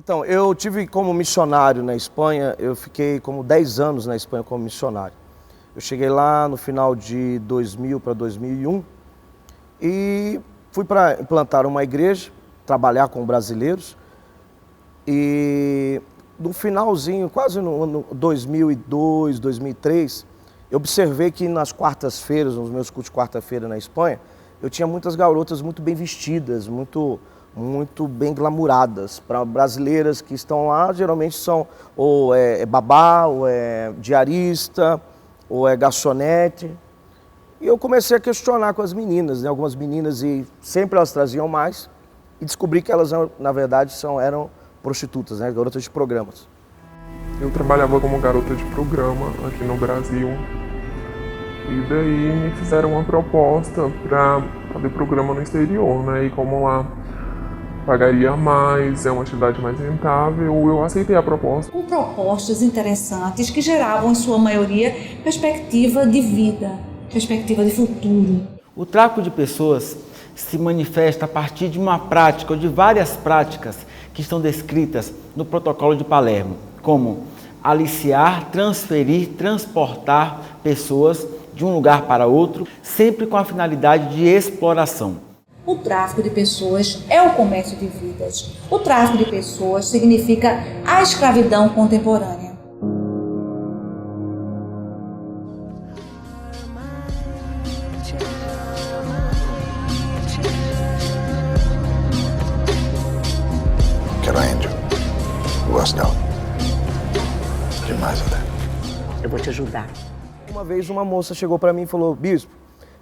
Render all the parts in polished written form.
Então, eu tive como missionário na Espanha, eu fiquei como 10 anos na Espanha como missionário. Eu cheguei lá no final de 2000 para 2001 e fui para implantar uma igreja, trabalhar com brasileiros. E no finalzinho, quase no ano 2002, 2003, eu observei que nas quartas-feiras, nos meus cultos de quarta-feira na Espanha, eu tinha muitas garotas muito bem vestidas, muito bem glamouradas. Para brasileiras que estão lá, geralmente são ou babá, ou é diarista, ou é garçonete. E eu comecei a questionar com as meninas, né? Algumas meninas, e sempre elas traziam mais, e descobri que elas, na verdade, eram prostitutas, né? Garotas de programas. Eu trabalhava como garota de programa aqui no Brasil. E daí me fizeram uma proposta para fazer programa no exterior, né? E como lá pagaria mais, é uma atividade mais rentável, eu aceitei a proposta. Com propostas interessantes que geravam, em sua maioria, perspectiva de vida, perspectiva de futuro. O tráfico de pessoas se manifesta a partir de uma prática ou de várias práticas que estão descritas no Protocolo de Palermo, como aliciar, transferir, transportar pessoas de um lugar para outro, sempre com a finalidade de exploração. O tráfico de pessoas é o comércio de vidas. O tráfico de pessoas significa a escravidão contemporânea. Quero a Angel. Eu gosto dela. Demais até. Eu vou te ajudar. Uma vez uma moça chegou para mim e falou: bispo,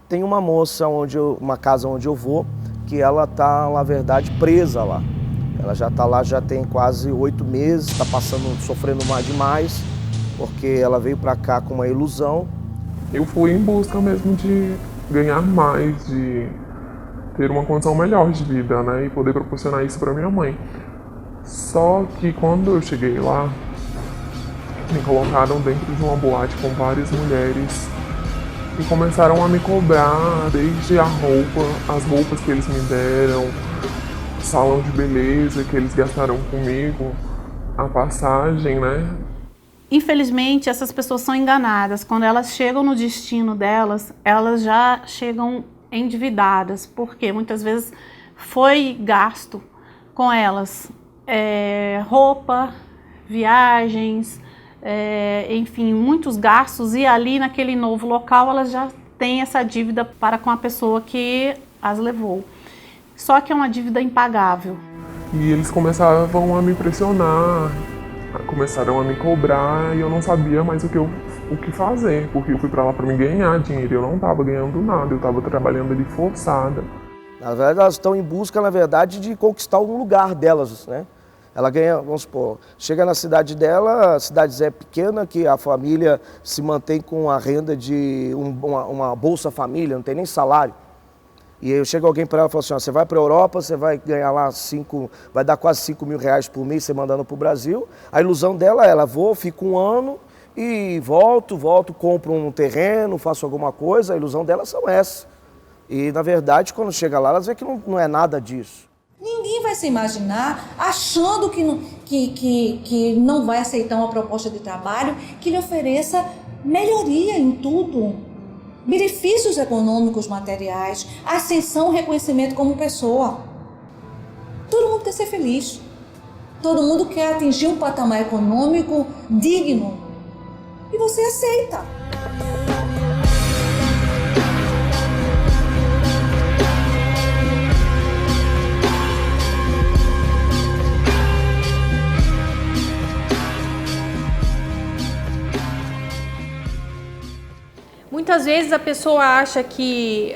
tem uma moça, uma casa onde eu vou, que ela está, na verdade, presa lá. Ela já está lá, já tem quase 8 meses, está sofrendo mais demais, porque ela veio para cá com uma ilusão. Eu fui em busca mesmo de ganhar mais, de ter uma condição melhor de vida, né? E poder proporcionar isso para minha mãe. Só que quando eu cheguei lá, me colocaram dentro de uma boate com várias mulheres e começaram a me cobrar desde a roupa, as roupas que eles me deram, o salão de beleza que eles gastaram comigo, a passagem, né? Infelizmente, essas pessoas são enganadas. Quando elas chegam no destino delas, elas já chegam endividadas, porque muitas vezes foi gasto com elas roupa, viagens, enfim, muitos gastos, e ali naquele novo local elas já têm essa dívida para com a pessoa que as levou. Só que é uma dívida impagável. E eles começavam a me pressionar, começaram a me cobrar, e eu não sabia mais o que fazer, porque eu fui para lá para me ganhar dinheiro, eu não estava ganhando nada, eu estava trabalhando ali forçada. Na verdade, elas estão em busca, na verdade, de conquistar um lugar delas, né? Ela ganha, vamos supor, chega na cidade dela, a cidade é pequena, que a família se mantém com a renda de uma Bolsa Família, não tem nem salário. E aí chega alguém para ela e fala assim: ó, você vai para a Europa, você vai ganhar lá vai dar quase 5 mil reais por mês, você mandando para o Brasil. A ilusão dela é: ela vou, fico um ano e volto, compro um terreno, faço alguma coisa. A ilusão delas são essas. E na verdade, quando chega lá, elas veem que não é nada disso. Ninguém vai se imaginar achando que não vai aceitar uma proposta de trabalho que lhe ofereça melhoria em tudo. Benefícios econômicos, materiais, ascensão, reconhecimento como pessoa. Todo mundo quer ser feliz. Todo mundo quer atingir um patamar econômico digno. E você aceita. Muitas vezes a pessoa acha que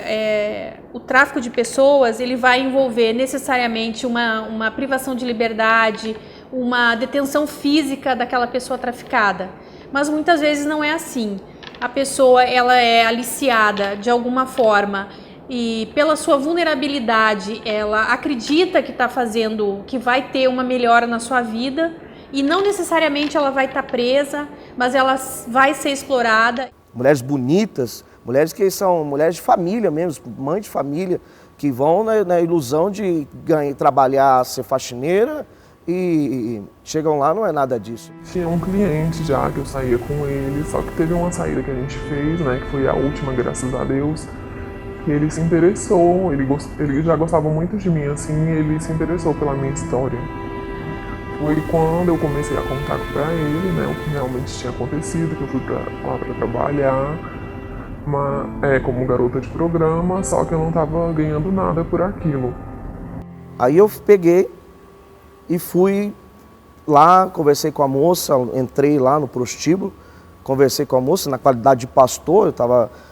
o tráfico de pessoas ele vai envolver necessariamente uma privação de liberdade, uma detenção física daquela pessoa traficada. Mas muitas vezes não é assim. A pessoa ela é aliciada de alguma forma e pela sua vulnerabilidade ela acredita que está fazendo, que vai ter uma melhora na sua vida e não necessariamente ela vai estar presa, mas ela vai ser explorada. Mulheres bonitas, mulheres que são mulheres de família mesmo, mães de família, que vão na ilusão de trabalhar, ser faxineira e chegam lá, não é nada disso. Tinha um cliente já que eu saía com ele, só que teve uma saída que a gente fez, né, que foi a última, graças a Deus, que ele se interessou, ele já gostava muito de mim, assim, e ele se interessou pela minha história. Foi quando eu comecei a contar pra ele, né, o que realmente tinha acontecido, que eu fui lá pra trabalhar, como garota de programa, só que eu não tava ganhando nada por aquilo. Aí eu peguei e fui lá, conversei com a moça, entrei lá no prostíbulo, conversei com a moça, na qualidade de pastor,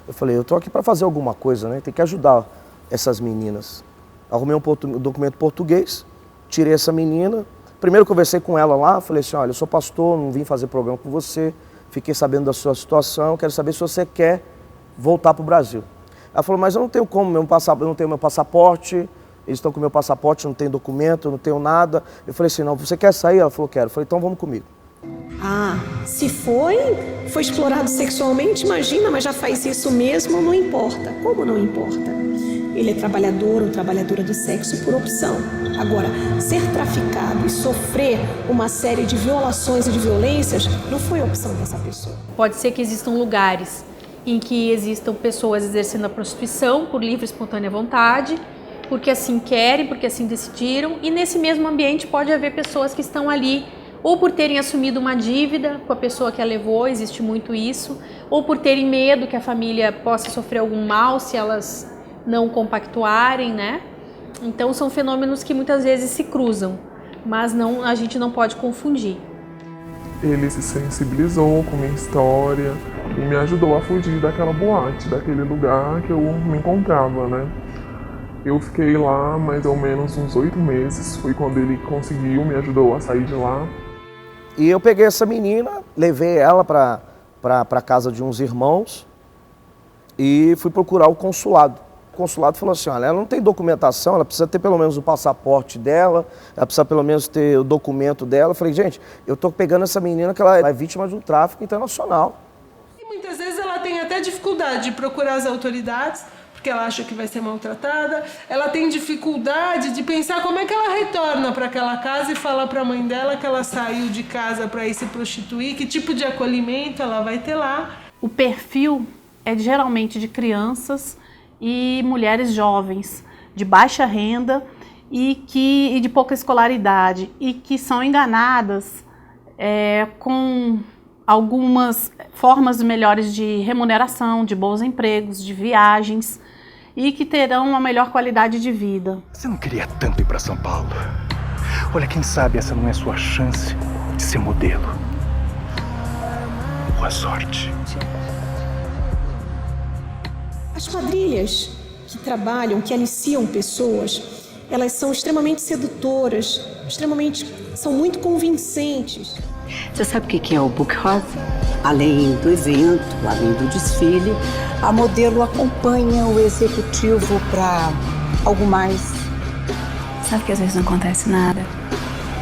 eu falei, eu tô aqui para fazer alguma coisa, né? Tem que ajudar essas meninas. Arrumei um documento português, tirei essa menina, primeiro conversei com ela lá, falei assim, olha, eu sou pastor, não vim fazer programa com você, fiquei sabendo da sua situação, quero saber se você quer voltar para o Brasil. Ela falou, mas eu não tenho como, eu não tenho meu passaporte, eles estão com meu passaporte, não tenho documento, não tenho nada. Eu falei assim, não, você quer sair? Ela falou, quero. Eu falei, então vamos comigo. Ah, se foi explorado sexualmente, imagina, mas já faz isso mesmo, não importa. Como não importa? Ele é trabalhador ou trabalhadora do sexo por opção. Agora, ser traficado e sofrer uma série de violações e de violências não foi opção dessa pessoa. Pode ser que existam lugares em que existam pessoas exercendo a prostituição por livre e espontânea vontade, porque assim querem, porque assim decidiram, e nesse mesmo ambiente pode haver pessoas que estão ali ou por terem assumido uma dívida com a pessoa que a levou, existe muito isso, ou por terem medo que a família possa sofrer algum mal se elas não compactuarem, né? Então são fenômenos que muitas vezes se cruzam, mas a gente não pode confundir. Ele se sensibilizou com minha história e me ajudou a fugir daquela boate, daquele lugar que eu me encontrava, né? Eu fiquei lá mais ou menos uns 8 meses, foi quando ele conseguiu, me ajudou a sair de lá. E eu peguei essa menina, levei ela para casa de uns irmãos e fui procurar o consulado. O consulado falou assim, olha, ela não tem documentação, ela precisa ter pelo menos o passaporte dela, ela precisa pelo menos ter o documento dela. Eu falei, gente, eu estou pegando essa menina que ela é vítima de um tráfico internacional. E muitas vezes ela tem até dificuldade de procurar as autoridades, porque ela acha que vai ser maltratada, ela tem dificuldade de pensar como é que ela retorna para aquela casa e fala para a mãe dela que ela saiu de casa para ir se prostituir, que tipo de acolhimento ela vai ter lá. O perfil é geralmente de crianças e mulheres jovens, de baixa renda e de pouca escolaridade, e que são enganadas com algumas formas melhores de remuneração, de bons empregos, de viagens, e que terão uma melhor qualidade de vida. Você não queria tanto ir para São Paulo? Olha, quem sabe essa não é a sua chance de ser modelo. Boa sorte. As quadrilhas que trabalham, que aliciam pessoas, elas são extremamente sedutoras, são muito convincentes. Você sabe o que é o Book Rosa? Além do evento, além do desfile, a modelo acompanha o executivo para algo mais. Sabe que às vezes não acontece nada?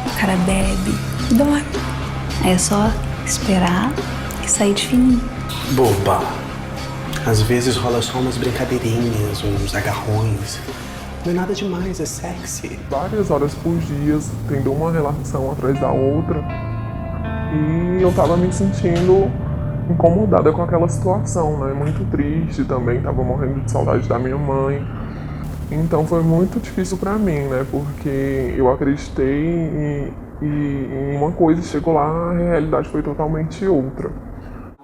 O cara bebe e dorme. Aí é só esperar e sair de fininho. Boba! Às vezes rola só umas brincadeirinhas, uns agarrões. Não é nada demais, é sexy. Várias horas por dia, tendo uma relação atrás da outra. E eu tava me sentindo incomodada com aquela situação, né? Muito triste também, tava morrendo de saudade da minha mãe. Então foi muito difícil pra mim, né? Porque eu acreditei em uma coisa e chegou lá, a realidade foi totalmente outra.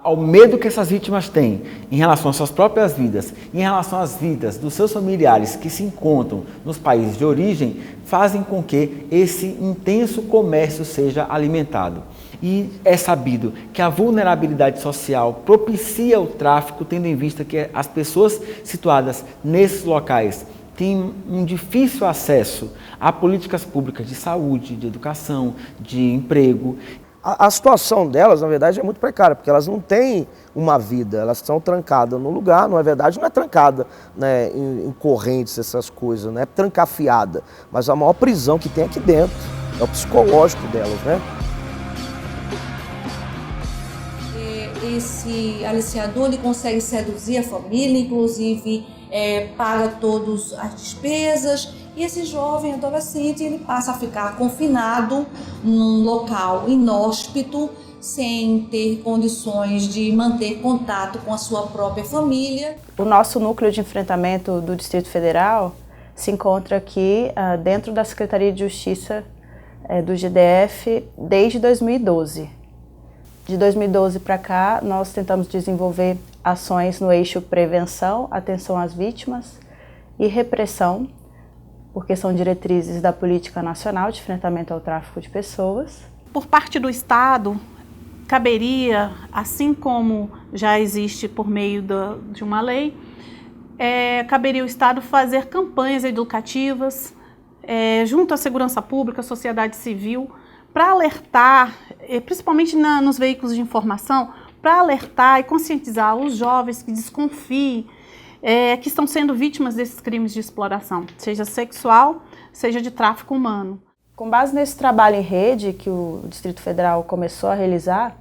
Ao medo que essas vítimas têm em relação às suas próprias vidas, em relação às vidas dos seus familiares que se encontram nos países de origem, fazem com que esse intenso comércio seja alimentado. E é sabido que a vulnerabilidade social propicia o tráfico, tendo em vista que as pessoas situadas nesses locais têm um difícil acesso a políticas públicas de saúde, de educação, de emprego. A situação delas, na verdade, é muito precária, porque elas não têm uma vida, elas estão trancadas no lugar, não é verdade, não é trancada, né, em correntes, essas coisas, né, é trancafiada, mas a maior prisão que tem aqui dentro é o psicológico delas, né? Esse aliciador, ele consegue seduzir a família, inclusive paga todas as despesas E esse jovem adolescente, ele passa a ficar confinado num local inóspito, sem ter condições de manter contato com a sua própria família. O nosso núcleo de enfrentamento do Distrito Federal se encontra aqui dentro da Secretaria de Justiça do GDF desde 2012. De 2012 para cá, nós tentamos desenvolver ações no eixo prevenção, atenção às vítimas e repressão, porque são diretrizes da Política Nacional de Enfrentamento ao Tráfico de Pessoas. Por parte do Estado, caberia, assim como já existe por meio de uma lei, caberia o Estado fazer campanhas educativas junto à segurança pública, à sociedade civil, para alertar, principalmente nos veículos de informação, para alertar e conscientizar os jovens que desconfiem, que estão sendo vítimas desses crimes de exploração, seja sexual, seja de tráfico humano. Com base nesse trabalho em rede que o Distrito Federal começou a realizar,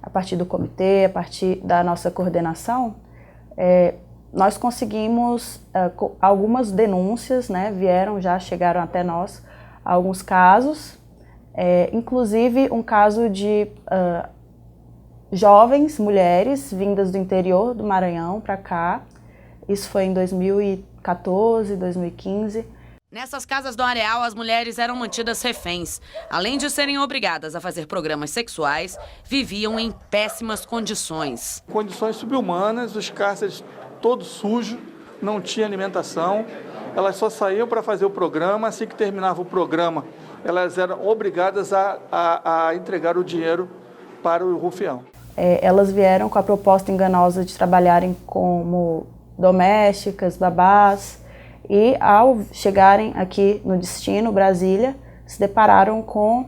a partir do comitê, a partir da nossa coordenação, nós conseguimos algumas denúncias, né, chegaram até nós alguns casos, inclusive um caso de jovens mulheres vindas do interior do Maranhão para cá. Isso foi em 2014, 2015. Nessas casas do Areal, as mulheres eram mantidas reféns. Além de serem obrigadas a fazer programas sexuais, viviam em péssimas condições. Condições subhumanas, os cárceres todos sujos, não tinha alimentação. Elas só saíam para fazer o programa. Assim que terminava o programa, elas eram obrigadas a entregar o dinheiro para o rufião. Elas vieram com a proposta enganosa de trabalharem como domésticas, babás, e ao chegarem aqui no destino, Brasília, se depararam com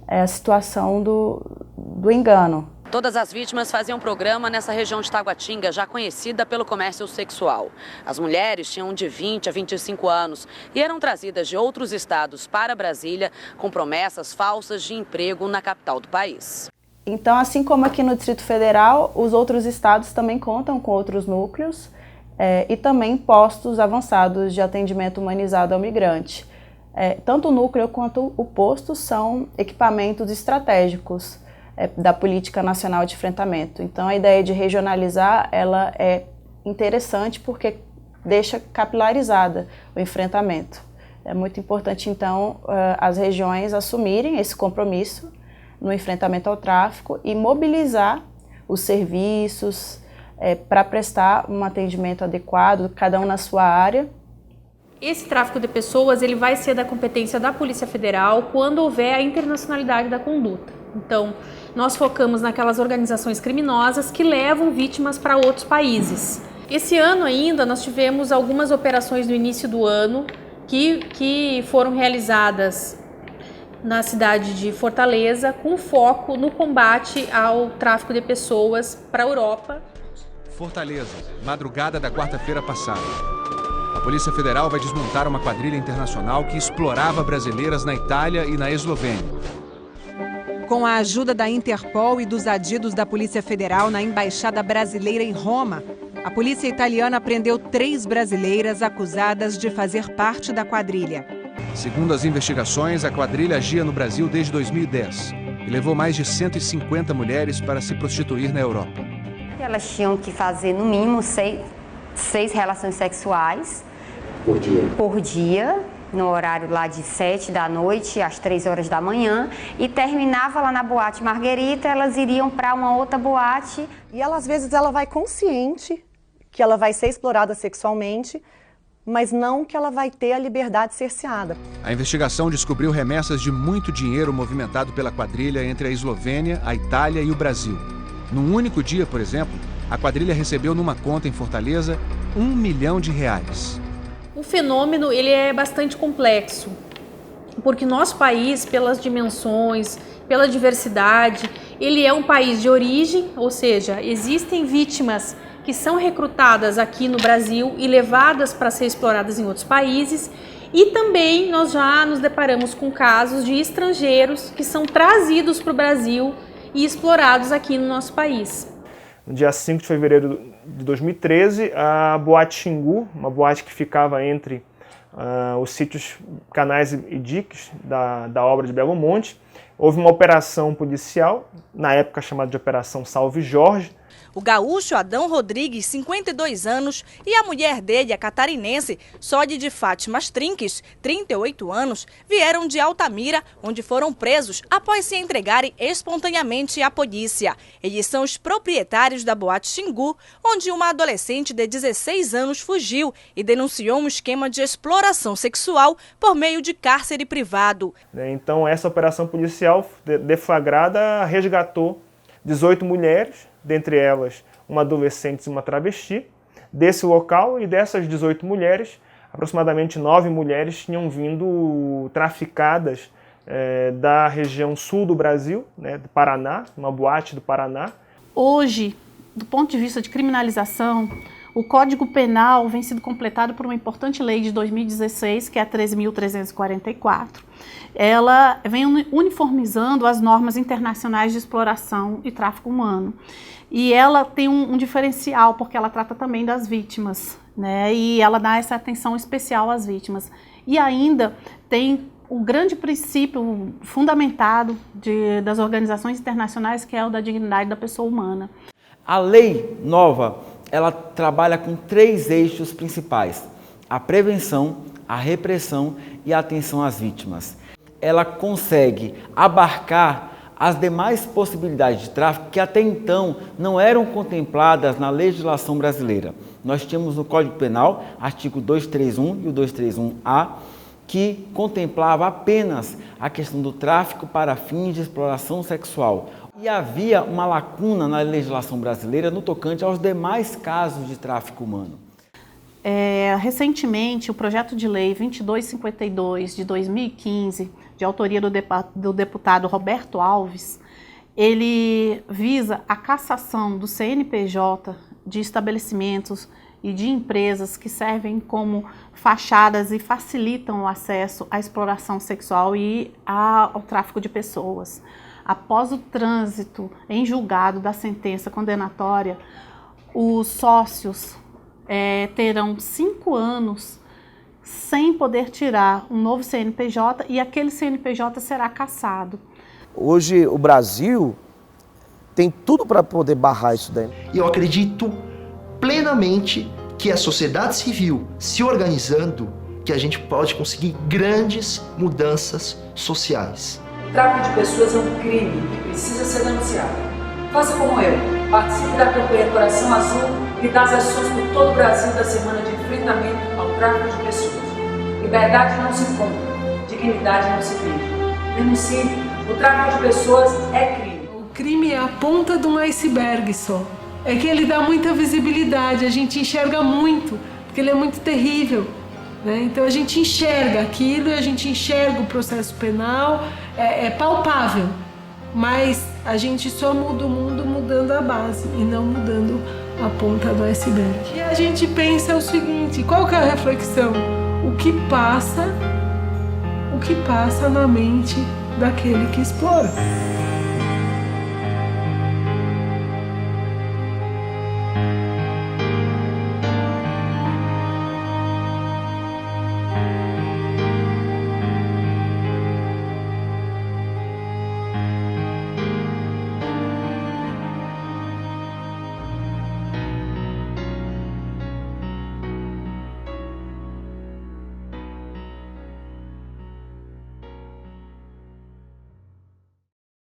a situação do engano. Todas as vítimas faziam programa nessa região de Taguatinga, já conhecida pelo comércio sexual. As mulheres tinham de 20 a 25 anos e eram trazidas de outros estados para Brasília com promessas falsas de emprego na capital do país. Então, assim como aqui no Distrito Federal, os outros estados também contam com outros núcleos e também postos avançados de atendimento humanizado ao migrante. Tanto o núcleo quanto o posto são equipamentos estratégicos da Política Nacional de Enfrentamento. Então, a ideia de regionalizar ela é interessante porque deixa capilarizada o enfrentamento. É muito importante, então, as regiões assumirem esse compromisso no enfrentamento ao tráfico e mobilizar os serviços para prestar um atendimento adequado, cada um na sua área. Esse tráfico de pessoas ele vai ser da competência da Polícia Federal quando houver a internacionalidade da conduta. Então, nós focamos naquelas organizações criminosas que levam vítimas para outros países. Esse ano ainda nós tivemos algumas operações no início do ano que foram realizadas na cidade de Fortaleza com foco no combate ao tráfico de pessoas para a Europa. Fortaleza, madrugada da quarta-feira passada. A Polícia Federal vai desmontar uma quadrilha internacional que explorava brasileiras na Itália e na Eslovênia. Com a ajuda da Interpol e dos adidos da Polícia Federal na Embaixada Brasileira em Roma, a polícia italiana prendeu 3 brasileiras acusadas de fazer parte da quadrilha. Segundo as investigações, a quadrilha agia no Brasil desde 2010 e levou mais de 150 mulheres para se prostituir na Europa. Elas tinham que fazer no mínimo 6 relações sexuais por dia, no horário lá de 7 da noite às 3 horas da manhã, e terminava lá na boate Marguerita, elas iriam para uma outra boate. E ela, às vezes, ela vai consciente que ela vai ser explorada sexualmente, mas não que ela vai ter a liberdade cerceada. A investigação descobriu remessas de muito dinheiro movimentado pela quadrilha entre a Eslovênia, a Itália e o Brasil. Num único dia, por exemplo, a quadrilha recebeu numa conta em Fortaleza R$1 milhão. O fenômeno ele é bastante complexo, porque nosso país, pelas dimensões, pela diversidade, ele é um país de origem, ou seja, existem vítimas que são recrutadas aqui no Brasil e levadas para ser exploradas em outros países, e também nós já nos deparamos com casos de estrangeiros que são trazidos para o Brasil e explorados aqui no nosso país. No dia 5 de fevereiro de 2013, a Boate Xingu, uma boate que ficava entre os sítios, canais e diques da obra de Belo Monte. Houve uma operação policial, na época chamada de Operação Salve Jorge. O gaúcho Adão Rodrigues, 52 anos, e a mulher dele, a catarinense Sóide de Fátimas Trinques, 38 anos, vieram de Altamira, onde foram presos após se entregarem espontaneamente à polícia. Eles são os proprietários da Boate Xingu, onde uma adolescente de 16 anos fugiu e denunciou um esquema de exploração sexual por meio de cárcere privado. Então, essa operação policial deflagrada resgatou 18 mulheres, dentre elas uma adolescente e uma travesti, desse local, e dessas 18 mulheres, aproximadamente 9 mulheres tinham vindo traficadas da região sul do Brasil, do Paraná, uma boate do Paraná. Hoje, do ponto de vista de criminalização, o Código Penal vem sendo completado por uma importante lei de 2016, que é a 13.344. Ela vem uniformizando as normas internacionais de exploração e tráfico humano. E ela tem um diferencial, porque ela trata também das vítimas, né? E ela dá essa atenção especial às vítimas. E ainda tem o grande princípio fundamentado das organizações internacionais, que é o da dignidade da pessoa humana. A lei nova, ela trabalha com 3 eixos principais: a prevenção, a repressão e a atenção às vítimas. Ela consegue abarcar as demais possibilidades de tráfico que até então não eram contempladas na legislação brasileira. Nós tínhamos no Código Penal, artigo 231 e o 231-A, que contemplava apenas a questão do tráfico para fins de exploração sexual. E havia uma lacuna na legislação brasileira no tocante aos demais casos de tráfico humano. Recentemente, o projeto de lei 2252 de 2015, de autoria do deputado Roberto Alves, ele visa a cassação do CNPJ de estabelecimentos e de empresas que servem como fachadas e facilitam o acesso à exploração sexual e ao tráfico de pessoas. Após o trânsito em julgado da sentença condenatória, os sócios terão 5 anos sem poder tirar um novo CNPJ e aquele CNPJ será cassado. Hoje o Brasil tem tudo para poder barrar isso daí. E eu acredito plenamente que a sociedade civil se organizando, que a gente pode conseguir grandes mudanças sociais. O tráfico de pessoas é um crime que precisa ser denunciado. Faça como eu, participe da campanha Coração Azul e das ações por todo o Brasil da Semana de Enfrentamento ao Tráfico de Pessoas. Liberdade não se compra, dignidade não se vende. Denuncie, o tráfico de pessoas é crime. O crime é a ponta de um iceberg só. É que ele dá muita visibilidade, a gente enxerga muito, porque ele é muito terrível. Né? Então a gente enxerga aquilo e a gente enxerga o processo penal, é palpável, mas a gente só muda o mundo mudando a base e não mudando a ponta do iceberg. E a gente pensa o seguinte, qual que é a reflexão? O que passa na mente daquele que explora.